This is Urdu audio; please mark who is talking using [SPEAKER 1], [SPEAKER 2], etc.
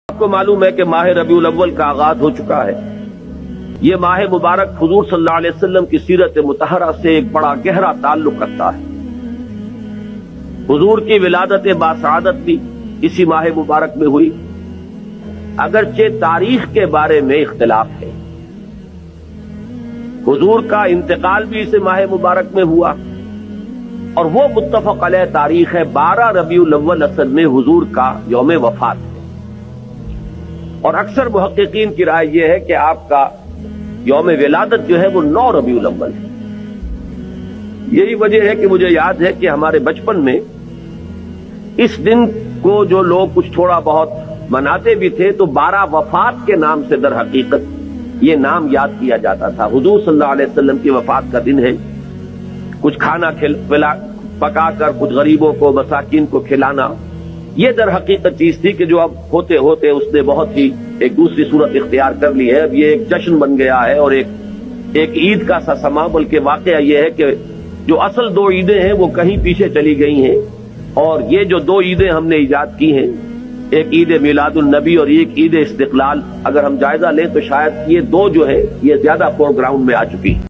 [SPEAKER 1] آپ کو معلوم ہے کہ ماہ ربیع الاول کا آغاز ہو چکا ہے۔ یہ ماہ مبارک حضور صلی اللہ علیہ وسلم کی سیرت مطہرہ سے ایک بڑا گہرا تعلق رکھتا ہے۔ حضور کی ولادت باسعادت بھی اسی ماہ مبارک میں ہوئی، اگرچہ تاریخ کے بارے میں اختلاف ہے۔ حضور کا انتقال بھی اس ماہ مبارک میں ہوا، اور وہ متفق علیہ تاریخ ہے 12 ربیع الاول اصل میں حضور کا یوم وفات ہے، اور اکثر محققین کی رائے یہ ہے کہ آپ کا یوم ولادت جو ہے وہ 9 ربیع الاول ہے۔ یہی وجہ ہے کہ مجھے یاد ہے کہ ہمارے بچپن میں اس دن کو جو لوگ کچھ تھوڑا بہت مناتے بھی تھے تو 12 وفات کے نام سے در حقیقت یہ نام یاد کیا جاتا تھا۔ حضور صلی اللہ علیہ وسلم کی وفات کا دن ہے، کچھ کھانا پکا کر کچھ غریبوں کو مساکین کو کھلانا، یہ در حقیقت چیز تھی کہ جو اب ہوتے ہوتے اس نے بہت ہی ایک دوسری صورت اختیار کر لی ہے۔ اب یہ ایک جشن بن گیا ہے اور ایک عید کا سا سما، بلکہ واقعہ یہ ہے کہ جو اصل 2 عیدیں ہیں وہ کہیں پیچھے چلی گئی ہیں، اور یہ جو 2 عیدیں ہم نے ایجاد کی ہیں، ایک عید میلاد النبی اور ایک عید استقلال، اگر ہم جائزہ لیں تو شاید یہ 2 جو ہے یہ زیادہ فور گراؤنڈ میں آ چکی ہیں۔